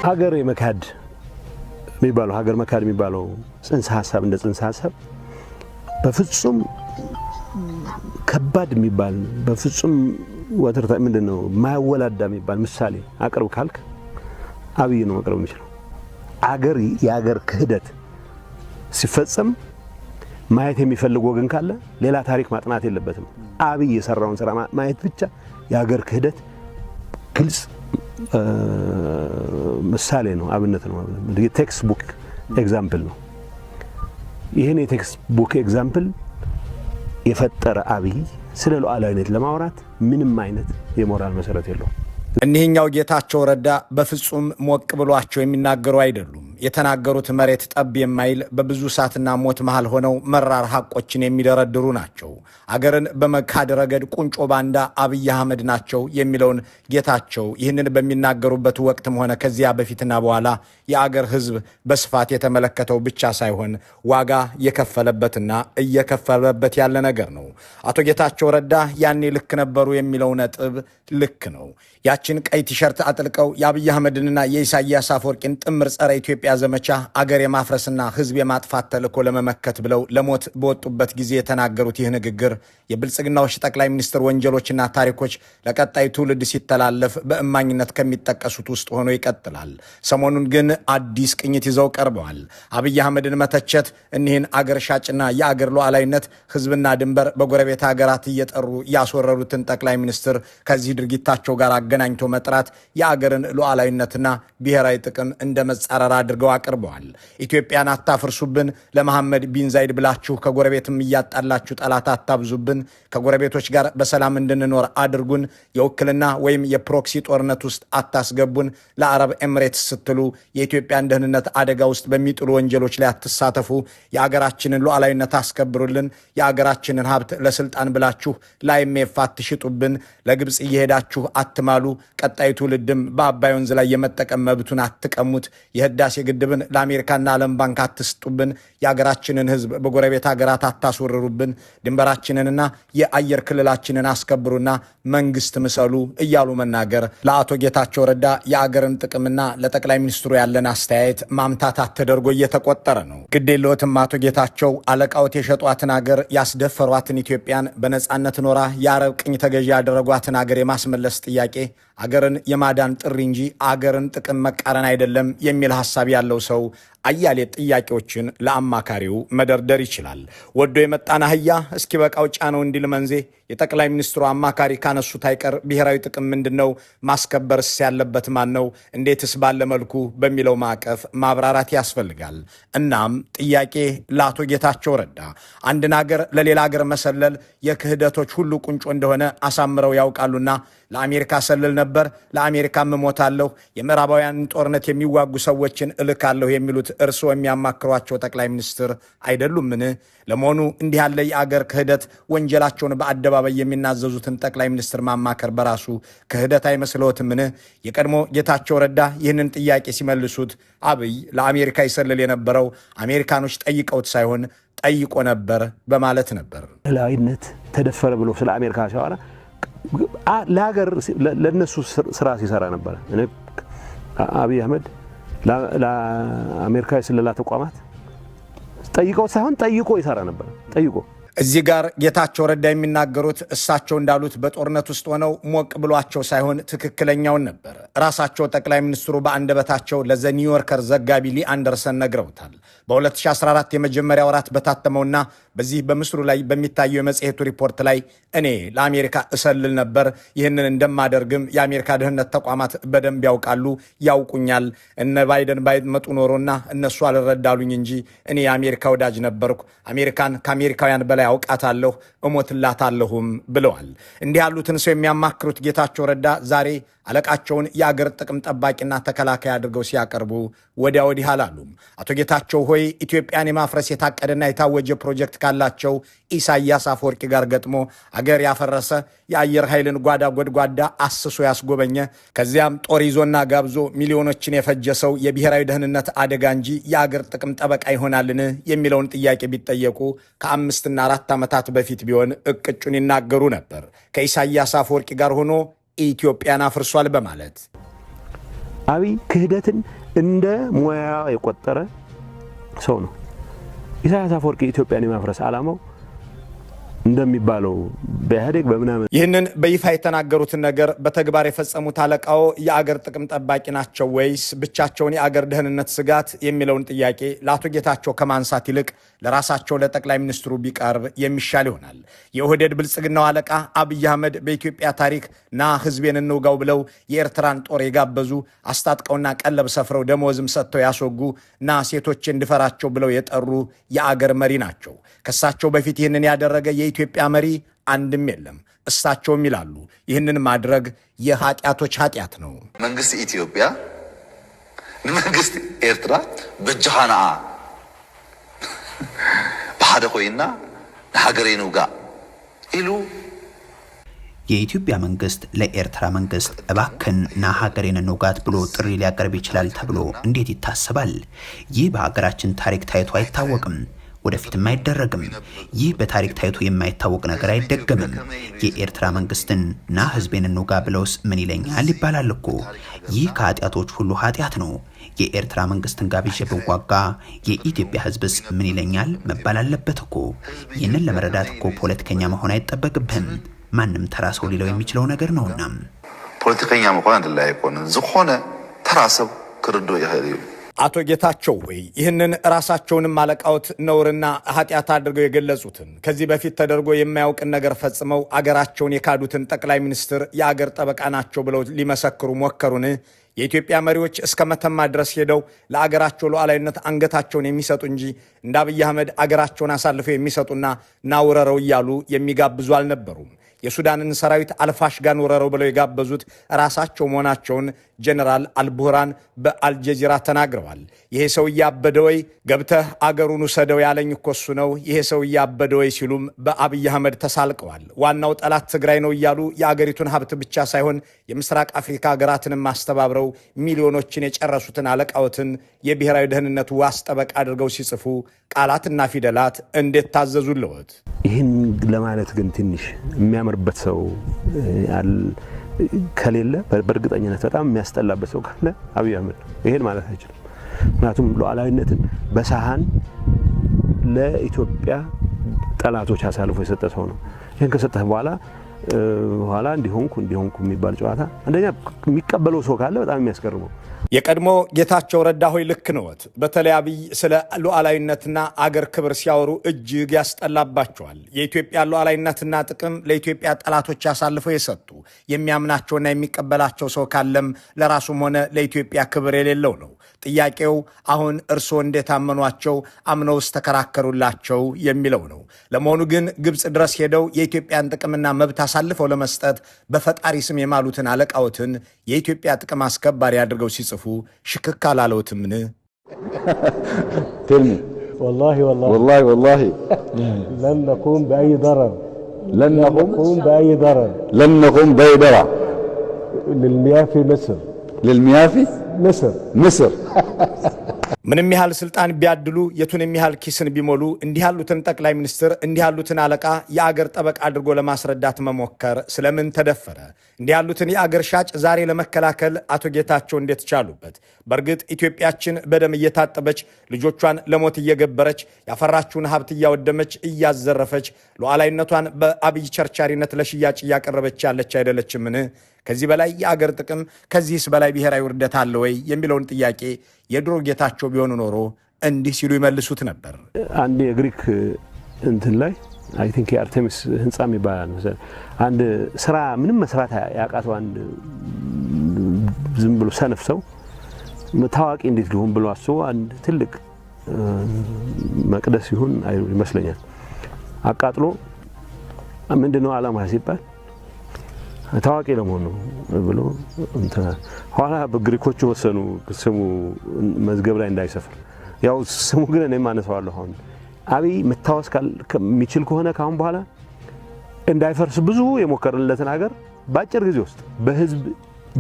ሀገር የመካድ የሚባለው ሀገር መካድ የሚባለው ጽንሰ ሐሳብ እንደ ጽንሰ ሐሳብ በፍጹም ከባድ የሚባል በፍጹም ወተርታ ምንድነው ማያወላዳ የሚባል ምሳሌ አቅርብ ካልክ አብይ ነው ማቅረብ የሚችለው። የሀገር ክህደት ሲፈጸም ማየት የሚፈልግ ወገን ካለ ሌላ ታሪክ ማጥናት የለበትም። አብይ የሰራውን ስራ ማየት ብቻ የሀገር ክህደት ግልጽ ምሳሌ ነው፣ አብነት ነው፣ የቴክስት ቡክ ኤግዛምፕል ነው። ይህን የቴክስት ቡክ ኤግዛምፕል የፈጠረ አብይ ስለ ሉዓላዊነት ለማውራት ምንም አይነት የሞራል መሰረት የለውም። እኒህኛው ጌታቸው ረዳ በፍጹም ሞቅ ብሏቸው የሚናገሩ አይደሉም። የተናገሩት መሬት ጠብ የማይል በብዙ እሳትና ሞት መሃል ሆነው መራር ሐቆችን የሚደረድሩ ናቸው። አገርን በመካድ ረገድ ቁንጮ ባንዳ አብይ አህመድ ናቸው የሚለውን ጌታቸው ይህንን በሚናገሩበት ወቅትም ሆነ ከዚያ በፊትና በኋላ የአገር ሕዝብ በስፋት የተመለከተው ብቻ ሳይሆን ዋጋ የከፈለበትና እየከፈለበት ያለ ነገር ነው። አቶ ጌታቸው ረዳ ያኔ ልክ ነበሩ የሚለው ነጥብ ልክ ነው። ያችን ቀይ ቲሸርት አጥልቀው የአብይ አህመድንና የኢሳያስ አፈወርቂን ጥምር ጸረ ኢትዮጵያ ዘመቻ አገር የማፍረስና ሕዝብ የማጥፋት ተልዕኮ ለመመከት ብለው ለሞት በወጡበት ጊዜ የተናገሩት ይህ ንግግር የብልጽግናዎች ጠቅላይ ሚኒስትር ወንጀሎችና ታሪኮች ለቀጣይ ትውልድ ሲተላለፍ በእማኝነት ከሚጠቀሱት ውስጥ ሆኖ ይቀጥላል። ሰሞኑን ግን አዲስ ቅኝት ይዘው ቀርበዋል። አብይ አህመድን መተቸት እኒህን አገር ሻጭና የአገር ሉዓላዊነት ሕዝብና ድንበር በጎረቤት ሀገራት እየጠሩ ያስወረሩትን ጠቅላይ ሚኒስትር ከዚህ ድርጊታቸው ጋር አገናኝቶ መጥራት የአገርን ሉዓላዊነትና ብሔራዊ ጥቅም እንደ መጻረር አድርገው አቅርበዋል። ኢትዮጵያን አታፍርሱብን፣ ለመሐመድ ቢን ዛይድ ብላችሁ ከጎረቤትም እያጣላችሁ ጠላት አታብዙብን፣ ከጎረቤቶች ጋር በሰላም እንድንኖር አድርጉን፣ የውክልና ወይም የፕሮክሲ ጦርነት ውስጥ አታስገቡን፣ ለአረብ ኤምሬትስ ስትሉ የኢትዮጵያን ደህንነት አደጋ ውስጥ በሚጥሉ ወንጀሎች ላይ አትሳተፉ፣ የአገራችንን ሉዓላዊነት አስከብሩልን፣ የአገራችንን ሀብት ለስልጣን ብላችሁ ለአይኤምኤፍ አትሽጡብን፣ ለግብፅ እየሄዳችሁ አትማሉ፣ ቀጣዩ ትውልድም በአባይ ወንዝ ላይ የመጠቀም መብቱን አትቀሙት፣ የህዳሴ ግድብን ለአሜሪካና ዓለም ባንክ አትስጡብን፣ የአገራችንን ህዝብ በጎረቤት ሀገራት አታስወርሩብን፣ ድንበራችንንና የአየር ክልላችንን አስከብሩና መንግስት ምሰሉ እያሉ መናገር ለአቶ ጌታቸው ረዳ የአገርን ጥቅምና ለጠቅላይ ሚኒስትሩ ያለን አስተያየት ማምታታት ተደርጎ እየተቆጠረ ነው። ግዴለዎትም አቶ ጌታቸው አለቃዎት የሸጧትን አገር ያስደፈሯትን ኢትዮጵያን በነጻነት ኖራ የአረብ ቅኝ ተገዢ ያደረጓትን አገር የማስመለስ ጥያቄ አገርን የማዳን ጥሪ እንጂ አገርን ጥቅም መቃረን አይደለም የሚል ሐሳብ ያለው ሰው አያሌ ጥያቄዎችን ለአማካሪው መደርደር ይችላል። ወዶ የመጣን አህያ እስኪ በቃው ጫነው እንዲል መንዜ የጠቅላይ ሚኒስትሩ አማካሪ ካነሱት አይቀር ብሔራዊ ጥቅም ምንድነው? ማስከበርስ ያለበት ማን ነው? እንዴትስ ባለ መልኩ በሚለው ማዕቀፍ ማብራራት ያስፈልጋል። እናም ጥያቄ ለአቶ ጌታቸው ረዳ አንድን አገር ለሌላ አገር መሰለል የክህደቶች ሁሉ ቁንጮ እንደሆነ አሳምረው ያውቃሉና ለአሜሪካ ሰልል ነበር፣ ለአሜሪካም እሞታለሁ፣ የምዕራባውያን ጦርነት የሚዋጉ ሰዎችን እልካለሁ የሚሉት እርስዎ የሚያማክሯቸው ጠቅላይ ሚኒስትር አይደሉምን? ለመሆኑ እንዲህ ያለ የአገር ክህደት ወንጀላቸውን በአደባባይ የሚናዘዙትን ጠቅላይ ሚኒስትር ማማከር በራሱ ክህደት አይመስልዎትምን? የቀድሞ ጌታቸው ረዳ ይህንን ጥያቄ ሲመልሱት አብይ ለአሜሪካ ይሰልል የነበረው አሜሪካኖች ጠይቀውት ሳይሆን ጠይቆ ነበር በማለት ነበር። ሉዓላዊነት ተደፈረ ብሎ ስለ አሜሪካ ሲያወራ ለሀገር ለነሱ ስራ ሲሰራ ነበር። አብይ አህመድ ለአሜሪካ የስለላ ተቋማት ጠይቀው ሳይሆን ጠይቆ ይሰራ ነበር። ጠይቆ እዚህ ጋር ጌታቸው ረዳ የሚናገሩት እሳቸው እንዳሉት በጦርነት ውስጥ ሆነው ሞቅ ብሏቸው ሳይሆን ትክክለኛውን ነበር። ራሳቸው ጠቅላይ ሚኒስትሩ በአንደበታቸው ለዘ ኒውዮርከር ዘጋቢ ሊ አንደርሰን ነግረውታል። በ2014 የመጀመሪያ ወራት በታተመውና በዚህ በምስሉ ላይ በሚታየው የመጽሔቱ ሪፖርት ላይ እኔ ለአሜሪካ እሰልል ነበር፣ ይህንን እንደማደርግም የአሜሪካ ደህንነት ተቋማት በደንብ ያውቃሉ፣ ያውቁኛል። እነ ባይደን ባይመጡ ኖሮና እነሱ አልረዳሉኝ እንጂ እኔ የአሜሪካ ወዳጅ ነበርኩ፣ አሜሪካን ከአሜሪካውያን በላይ አውቃታለሁ፣ እሞትላታለሁም ብለዋል። እንዲህ ያሉትን ሰው የሚያማክሩት ጌታቸው ረዳ ዛሬ አለቃቸውን የአገር ጥቅም ጠባቂና ተከላካይ አድርገው ሲያቀርቡ ወዲያ ወዲህ አላሉም። አቶ ጌታቸው ሆይ ኢትዮጵያን የማፍረስ የታቀደና የታወጀ ፕሮጀክት ካላቸው ኢሳያስ አፈወርቂ ጋር ገጥሞ አገር ያፈረሰ የአየር ኃይልን ጓዳ ጎድጓዳ አስሶ ያስጎበኘ ከዚያም ጦር ይዞና ጋብዞ ሚሊዮኖችን የፈጀ ሰው የብሔራዊ ደህንነት አደጋ እንጂ የአገር ጥቅም ጠበቃ ይሆናልን የሚለውን ጥያቄ ቢጠየቁ ከ5 እና 4 ዓመታት በፊት ቢሆን እቅጩን ይናገሩ ነበር። ከኢሳያስ አፈወርቂ ጋር ሆኖ ኢትዮጵያን አፍርሷል በማለት አብይ ክህደትን እንደ ሙያ የቆጠረ ሰው ነው። ኢሳያስ አፈወርቂ ኢትዮጵያን የማፍረስ ዓላማው እንደሚባለው በኢህአዴግ በምናምን ይህንን በይፋ የተናገሩትን ነገር በተግባር የፈጸሙት አለቃው የአገር ጥቅም ጠባቂ ናቸው ወይስ ብቻቸውን የአገር ደህንነት ስጋት የሚለውን ጥያቄ ለአቶ ጌታቸው ከማንሳት ይልቅ ለራሳቸው ለጠቅላይ ሚኒስትሩ ቢቀርብ የሚሻል ይሆናል። የኦህዴድ ብልጽግናው አለቃ አብይ አህመድ በኢትዮጵያ ታሪክ ና ህዝቤን እንውጋው ብለው የኤርትራን ጦር የጋበዙ አስታጥቀውና ቀለብ ሰፍረው ደሞዝም ሰጥተው ያስወጉ ና ሴቶች እንድፈራቸው ብለው የጠሩ የአገር መሪ ናቸው። ከሳቸው በፊት ይህንን ያደረገ የኢትዮጵያ መሪ አንድም የለም። እሳቸውም ይላሉ ይህንን ማድረግ የኃጢአቶች ኃጢአት ነው። መንግስት ኢትዮጵያ መንግስት ኤርትራ በጀሃና በሐደ ኮይና ለሀገሬ ነው ጋር ኢሉ የኢትዮጵያ መንግስት ለኤርትራ መንግስት እባክን ና ሀገሬን እንውጋት ብሎ ጥሪ ሊያቀርብ ይችላል ተብሎ እንዴት ይታሰባል? ይህ በሀገራችን ታሪክ ታይቶ አይታወቅም፣ ወደፊትም አይደረግም። ይህ በታሪክ ታይቶ የማይታወቅ ነገር አይደገምም። የኤርትራ መንግስትን ና ህዝቤን እንውጋ ብለውስ ምን ይለኛል ይባላል እኮ። ይህ ከኃጢአቶች ሁሉ ኃጢአት ነው። የኤርትራ መንግስትን ጋብዤ ብዋጋ የኢትዮጵያ ህዝብስ ምን ይለኛል መባል አለበት እኮ። ይህንን ለመረዳት እኮ ፖለቲከኛ መሆን አይጠበቅብህም። ማንም ተራ ሰው ሊለው የሚችለው ነገር ነውና ፖለቲከኛ መሆን አይደለም አይቆንም ዝሆነ ተራ ሰው ክርዶ ይሄዱ አቶ ጌታቸው ወይ ይህንን ራሳቸውንም አለቃውት ነውርና ኃጢአት አድርገው የገለጹትን ከዚህ በፊት ተደርጎ የማያውቅን ነገር ፈጽመው አገራቸውን የካዱትን ጠቅላይ ሚኒስትር የአገር ጠበቃ ናቸው ብለው ሊመሰክሩ ሞከሩን? የኢትዮጵያ መሪዎች እስከ መተማ ድረስ ሄደው ለአገራቸው ሉዓላዊነት አንገታቸውን የሚሰጡ እንጂ እንደ አብይ አህመድ አገራቸውን አሳልፈው የሚሰጡና ናውረረው እያሉ የሚጋብዙ አልነበሩም። የሱዳንን ሰራዊት አልፋሽጋን ወረረው ብለው የጋበዙት ራሳቸው መሆናቸውን ጀነራል አልቡህራን በአልጀዚራ ተናግረዋል። ይሄ ሰው ያበደ ወይ ገብተህ አገሩን ውሰደው ያለኝ እኮ እሱ ነው፣ ይሄ ሰው ያበደ ወይ ሲሉም በአብይ አህመድ ተሳልቀዋል። ዋናው ጠላት ትግራይ ነው እያሉ የአገሪቱን ሀብት ብቻ ሳይሆን የምስራቅ አፍሪካ ሀገራትንም ማስተባብረው ሚሊዮኖችን የጨረሱትን አለቃዎትን የብሔራዊ ደህንነት ዋስ ጠበቃ አድርገው ሲጽፉ ቃላትና ፊደላት እንዴት ታዘዙልዎት? ይህን ለማለት ግን ትንሽ የሚያምርበት ሰው ከሌለ በእርግጠኝነት በጣም የሚያስጠላበት ሰው ካለ አብይ አህመድ ይሄን ማለት አይችልም። ምክንያቱም ሉዓላዊነትን በሳህን ለኢትዮጵያ ጠላቶች አሳልፎ የሰጠ ሰው ነው። ይሄን ከሰጠህ በኋላ እንዲሆንኩ የሚባል ጨዋታ አንደኛ የሚቀበለው ሰው ካለ በጣም የሚያስገርመው። የቀድሞ ጌታቸው ረዳ ሆይ ልክ ነዎት። በተለይ አብይ ስለ ሉዓላዊነትና አገር ክብር ሲያወሩ እጅግ ያስጠላባቸዋል። የኢትዮጵያ ሉዓላዊነትና ጥቅም ለኢትዮጵያ ጠላቶች አሳልፈው የሰጡ የሚያምናቸውና የሚቀበላቸው ሰው ካለም ለራሱም ሆነ ለኢትዮጵያ ክብር የሌለው ነው። ጥያቄው አሁን እርስዎ እንዴት አመኗቸው? አምነውስ ተከራከሩላቸው የሚለው ነው። ለመሆኑ ግን ግብፅ ድረስ ሄደው የኢትዮጵያን ጥቅምና መብት አሳልፈው ለመስጠት በፈጣሪ ስም የማሉትን አለቃዎትን የኢትዮጵያ ጥቅም አስከባሪ አድርገው ሲጽፉ ሽክክ አላለዎትምን? تلمي والله لن نقوم بأي ضرر لن نقوم بأي ضرر للمياه في مصر ምንም ያህል ስልጣን ቢያድሉ የቱንም ያህል ኪስን ቢሞሉ እንዲህ ያሉትን ጠቅላይ ሚኒስትር እንዲህ ያሉትን አለቃ የአገር ጠበቃ አድርጎ ለማስረዳት መሞከር ስለምን ተደፈረ? እንዲህ ያሉትን የአገር ሻጭ ዛሬ ለመከላከል አቶ ጌታቸው እንዴት ቻሉበት? በእርግጥ ኢትዮጵያችን በደም እየታጠበች ልጆቿን ለሞት እየገበረች ያፈራችውን ሀብት እያወደመች እያዘረፈች ሉዓላዊነቷን በአብይ ቸርቻሪነት ለሽያጭ እያቀረበች ያለች አይደለችምን? ከዚህ በላይ የአገር ጥቅም ከዚህስ በላይ ብሔራዊ ውርደት አለ ወይ የሚለውን ጥያቄ የድሮ ጌታቸው ቢሆኑ ኖሮ እንዲህ ሲሉ ይመልሱት ነበር። አንድ የግሪክ እንትን ላይ አይ ቲንክ የአርቴሚስ ህንጻ የሚባል አንድ ስራ ምንም መስራት ያቃተው አንድ ዝም ብሎ ሰነፍ ሰው ታዋቂ እንዴት ሊሆን ብሎ አስቦ አንድ ትልቅ መቅደስ ይሁን ይመስለኛል አቃጥሎ ምንድነው ዓላማ ሲባል ታዋቂ ለመሆኑ ብሎ ኋላ በግሪኮቹ ወሰኑ ስሙ መዝገብ ላይ እንዳይሰፍር። ያው ስሙ ግን እኔ ማነሳዋለሁ። አሁን አብይ መታወስ ከሚችል ከሆነ ካሁን በኋላ እንዳይፈርስ ብዙ የሞከረለትን ሀገር በአጭር ጊዜ ውስጥ በህዝብ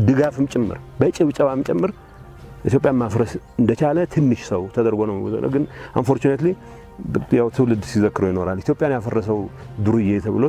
ድጋፍም ጭምር በጭብጨባም ጭምር ኢትዮጵያ ማፍረስ እንደቻለ ትንሽ ሰው ተደርጎ ነው። ግን አንፎርቹኔትሊ ያው ትውልድ ሲዘክረው ይኖራል። ኢትዮጵያን ያፈረሰው ዱርዬ ተብሎ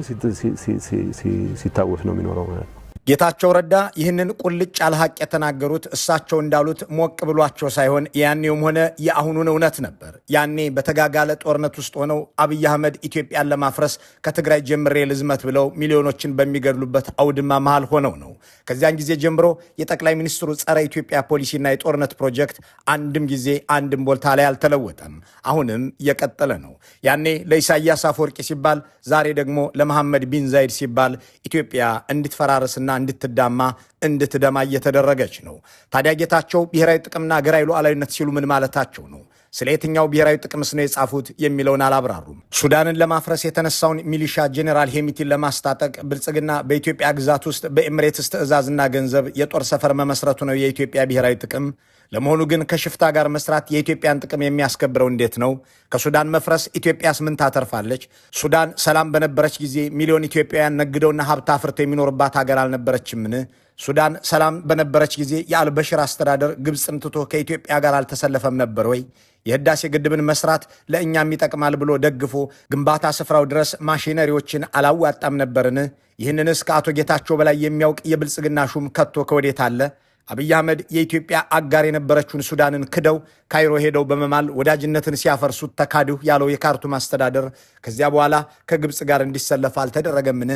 ሲታወስ ነው የሚኖረው ማለት ነው። ጌታቸው ረዳ ይህንን ቁልጭ ያለ ሐቅ የተናገሩት እሳቸው እንዳሉት ሞቅ ብሏቸው ሳይሆን ያኔውም ሆነ የአሁኑን እውነት ነበር። ያኔ በተጋጋለ ጦርነት ውስጥ ሆነው አብይ አህመድ ኢትዮጵያን ለማፍረስ ከትግራይ ጀምሬ ልዝመት ብለው ሚሊዮኖችን በሚገድሉበት አውድማ መሃል ሆነው ነው። ከዚያን ጊዜ ጀምሮ የጠቅላይ ሚኒስትሩ ጸረ ኢትዮጵያ ፖሊሲና የጦርነት ፕሮጀክት አንድም ጊዜ አንድም ቦታ ላይ አልተለወጠም። አሁንም እየቀጠለ ነው። ያኔ ለኢሳያስ አፈወርቂ ሲባል፣ ዛሬ ደግሞ ለመሐመድ ቢን ዛይድ ሲባል ኢትዮጵያ እንድትፈራርስና እንድትዳማ እንድትደማ እየተደረገች ነው። ታዲያ ጌታቸው ብሔራዊ ጥቅምና ሀገራዊ ሉዓላዊነት ሲሉ ምን ማለታቸው ነው? ስለ የትኛው ብሔራዊ ጥቅምስ ነው የጻፉት የሚለውን አላብራሩም። ሱዳንን ለማፍረስ የተነሳውን ሚሊሻ ጄኔራል ሄሚቲን ለማስታጠቅ ብልጽግና በኢትዮጵያ ግዛት ውስጥ በኤምሬትስ ትዕዛዝና ገንዘብ የጦር ሰፈር መመስረቱ ነው የኢትዮጵያ ብሔራዊ ጥቅም? ለመሆኑ ግን ከሽፍታ ጋር መስራት የኢትዮጵያን ጥቅም የሚያስከብረው እንዴት ነው? ከሱዳን መፍረስ ኢትዮጵያስ ምን ታተርፋለች? ሱዳን ሰላም በነበረች ጊዜ ሚሊዮን ኢትዮጵያውያን ነግደውና ሀብት አፍርተው የሚኖርባት ሀገር አልነበረችምን? ሱዳን ሰላም በነበረች ጊዜ የአልበሽር አስተዳደር ግብፅን ትቶ ከኢትዮጵያ ጋር አልተሰለፈም ነበር ወይ? የህዳሴ ግድብን መስራት ለእኛም ይጠቅማል ብሎ ደግፎ ግንባታ ስፍራው ድረስ ማሽነሪዎችን አላዋጣም ነበርን? ይህንንስ ከአቶ ጌታቸው በላይ የሚያውቅ የብልጽግና ሹም ከቶ ከወዴት አለ? አብይ አህመድ የኢትዮጵያ አጋር የነበረችውን ሱዳንን ክደው ካይሮ ሄደው በመማል ወዳጅነትን ሲያፈርሱት ተካድሁ ያለው የካርቱም አስተዳደር ከዚያ በኋላ ከግብፅ ጋር እንዲሰለፍ አልተደረገምን?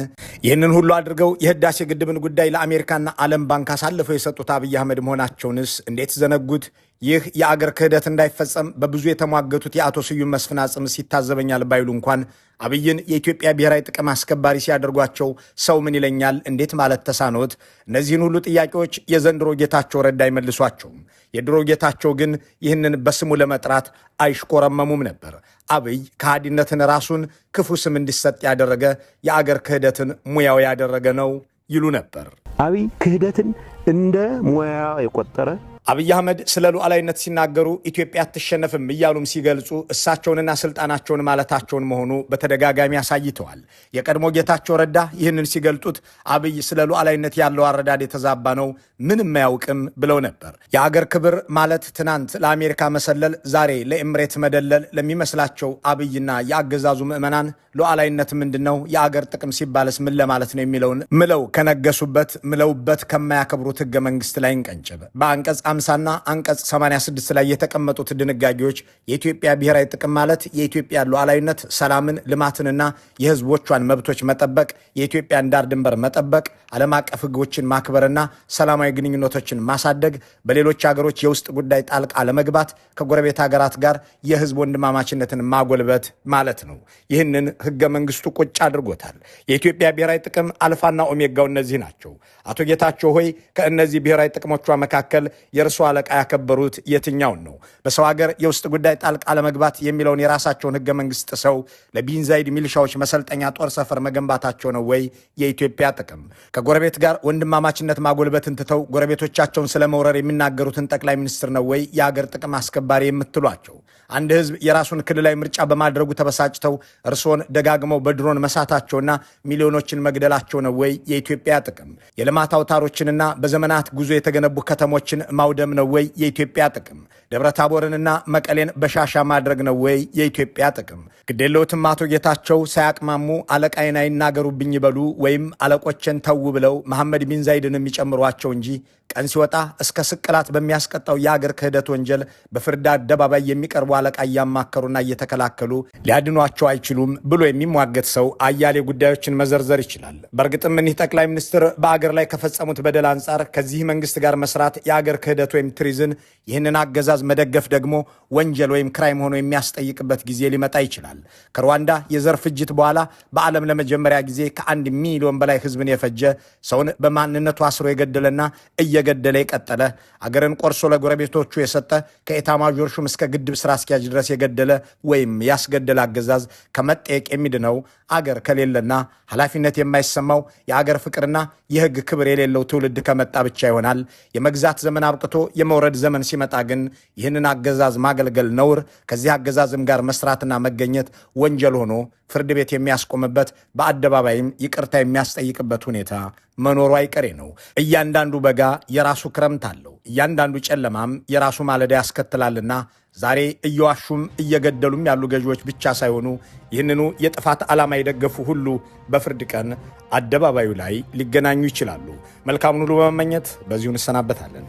ይህንን ሁሉ አድርገው የህዳሴ ግድብን ጉዳይ ለአሜሪካና ዓለም ባንክ አሳልፈው የሰጡት አብይ አህመድ መሆናቸውንስ እንዴት ዘነጉት? ይህ የአገር ክህደት እንዳይፈጸም በብዙ የተሟገቱት የአቶ ስዩም መስፍን አጽምስ ይታዘበኛል ባይሉ እንኳን አብይን የኢትዮጵያ ብሔራዊ ጥቅም አስከባሪ ሲያደርጓቸው ሰው ምን ይለኛል እንዴት ማለት ተሳኖት? እነዚህን ሁሉ ጥያቄዎች የዘንድሮ ጌታቸው ረዳ አይመልሷቸውም። የድሮ ጌታቸው ግን ይህንን በስሙ ለመጥራት አይሽኮረመሙም ነበር። አብይ ከሃዲነትን ራሱን ክፉ ስም እንዲሰጥ ያደረገ የአገር ክህደትን ሙያው ያደረገ ነው ይሉ ነበር። አብይ ክህደትን እንደ ሙያ የቆጠረ አብይ አህመድ ስለ ሉዓላዊነት ሲናገሩ ኢትዮጵያ አትሸነፍም እያሉም ሲገልጹ እሳቸውንና ስልጣናቸውን ማለታቸውን መሆኑ በተደጋጋሚ አሳይተዋል። የቀድሞ ጌታቸው ረዳ ይህንን ሲገልጡት አብይ ስለ ሉዓላዊነት ያለው አረዳድ የተዛባ ነው፣ ምንም አያውቅም ብለው ነበር። የአገር ክብር ማለት ትናንት ለአሜሪካ መሰለል፣ ዛሬ ለኤምሬት መደለል ለሚመስላቸው አብይና የአገዛዙ ምዕመናን ሉዓላዊነት ምንድነው? የአገር ጥቅም ሲባልስ ምን ለማለት ነው የሚለውን ምለው ከነገሱበት ምለውበት ከማያከብሩት ህገ መንግስት ላይ እንቀንጭብ። በአንቀጽ 50ና አንቀጽ 86 ላይ የተቀመጡት ድንጋጌዎች የኢትዮጵያ ብሔራዊ ጥቅም ማለት የኢትዮጵያ ሉዓላዊነት፣ ሰላምን፣ ልማትንና የህዝቦቿን መብቶች መጠበቅ፣ የኢትዮጵያን ዳር ድንበር መጠበቅ፣ ዓለም አቀፍ ህጎችን ማክበርና ሰላማዊ ግንኙነቶችን ማሳደግ፣ በሌሎች ሀገሮች የውስጥ ጉዳይ ጣልቃ ለመግባት፣ ከጎረቤት ሀገራት ጋር የህዝብ ወንድማማችነትን ማጎልበት ማለት ነው። ይህንን ህገ መንግስቱ ቁጭ አድርጎታል። የኢትዮጵያ ብሔራዊ ጥቅም አልፋና ኦሜጋው እነዚህ ናቸው። አቶ ጌታቸው ሆይ ከእነዚህ ብሔራዊ ጥቅሞቿ መካከል የእርሱ አለቃ ያከበሩት የትኛውን ነው? በሰው ሀገር የውስጥ ጉዳይ ጣልቃ ለመግባት የሚለውን የራሳቸውን ህገ መንግስት ጥሰው ለቢን ዛይድ ሚሊሻዎች መሰልጠኛ ጦር ሰፈር መገንባታቸው ነው ወይ የኢትዮጵያ ጥቅም? ከጎረቤት ጋር ወንድማማችነት ማጎልበትን ትተው ጎረቤቶቻቸውን ስለመውረር የሚናገሩትን ጠቅላይ ሚኒስትር ነው ወይ የሀገር ጥቅም አስከባሪ የምትሏቸው? አንድ ህዝብ የራሱን ክልላዊ ምርጫ በማድረጉ ተበሳጭተው እርሶን ደጋግመው በድሮን መሳታቸውና ሚሊዮኖችን መግደላቸው ነው ወይ የኢትዮጵያ ጥቅም? የልማት አውታሮችንና በዘመናት ጉዞ የተገነቡ ከተሞችን ማውደም ነው ወይ የኢትዮጵያ ጥቅም? ደብረታቦርንና መቀሌን በሻሻ ማድረግ ነው ወይ የኢትዮጵያ ጥቅም? ግዴለዎትም አቶ ጌታቸው ሳያቅማሙ አለቃይን አይናገሩብኝ ይበሉ ወይም አለቆችን ተው ብለው መሐመድ ቢን ዛይድን የሚጨምሯቸው እንጂ ቀን ሲወጣ እስከ ስቅላት በሚያስቀጣው የአገር ክህደት ወንጀል በፍርድ አደባባይ የሚቀርቡ አለቃ እያማከሩና እየተከላከሉ ሊያድኗቸው አይችሉም ብሎ የሚሟገት ሰው አያሌ ጉዳዮችን መዘርዘር ይችላል። በእርግጥም እኒህ ጠቅላይ ሚኒስትር በአገር ላይ ከፈጸሙት በደል አንጻር ከዚህ መንግስት ጋር መስራት የአገር ክህደት ወይም ትሪዝን፣ ይህንን አገዛዝ መደገፍ ደግሞ ወንጀል ወይም ክራይም ሆኖ የሚያስጠይቅበት ጊዜ ሊመጣ ይችላል። ከሩዋንዳ የዘር ፍጅት በኋላ በዓለም ለመጀመሪያ ጊዜ ከ1 ሚሊዮን በላይ ህዝብን የፈጀ ሰውን በማንነቱ አስሮ የገደለና እየገደለ የቀጠለ አገርን ቆርሶ ለጎረቤቶቹ የሰጠ ከኤታማዦር ሹም እስከ ግድብ ስራ አስኪያጅ ድረስ የገደለ ወይም ያስገደለ አገዛዝ ከመጠየቅ የሚድነው አገር ከሌለና ኃላፊነት የማይሰማው የአገር ፍቅርና የህግ ክብር የሌለው ትውልድ ከመጣ ብቻ ይሆናል። የመግዛት ዘመን አብቅቶ የመውረድ ዘመን ሲመጣ ግን ይህንን አገዛዝ ማገልገል ነውር፣ ከዚህ አገዛዝም ጋር መስራትና መገኘት ወንጀል ሆኖ ፍርድ ቤት የሚያስቆምበት በአደባባይም ይቅርታ የሚያስጠይቅበት ሁኔታ መኖሩ አይቀሬ ነው። እያንዳንዱ በጋ የራሱ ክረምት አለው፣ እያንዳንዱ ጨለማም የራሱ ማለዳ ያስከትላልና ዛሬ እየዋሹም እየገደሉም ያሉ ገዢዎች ብቻ ሳይሆኑ ይህንኑ የጥፋት ዓላማ የደገፉ ሁሉ በፍርድ ቀን አደባባዩ ላይ ሊገናኙ ይችላሉ። መልካሙን ሁሉ በመመኘት በዚሁ እንሰናበታለን።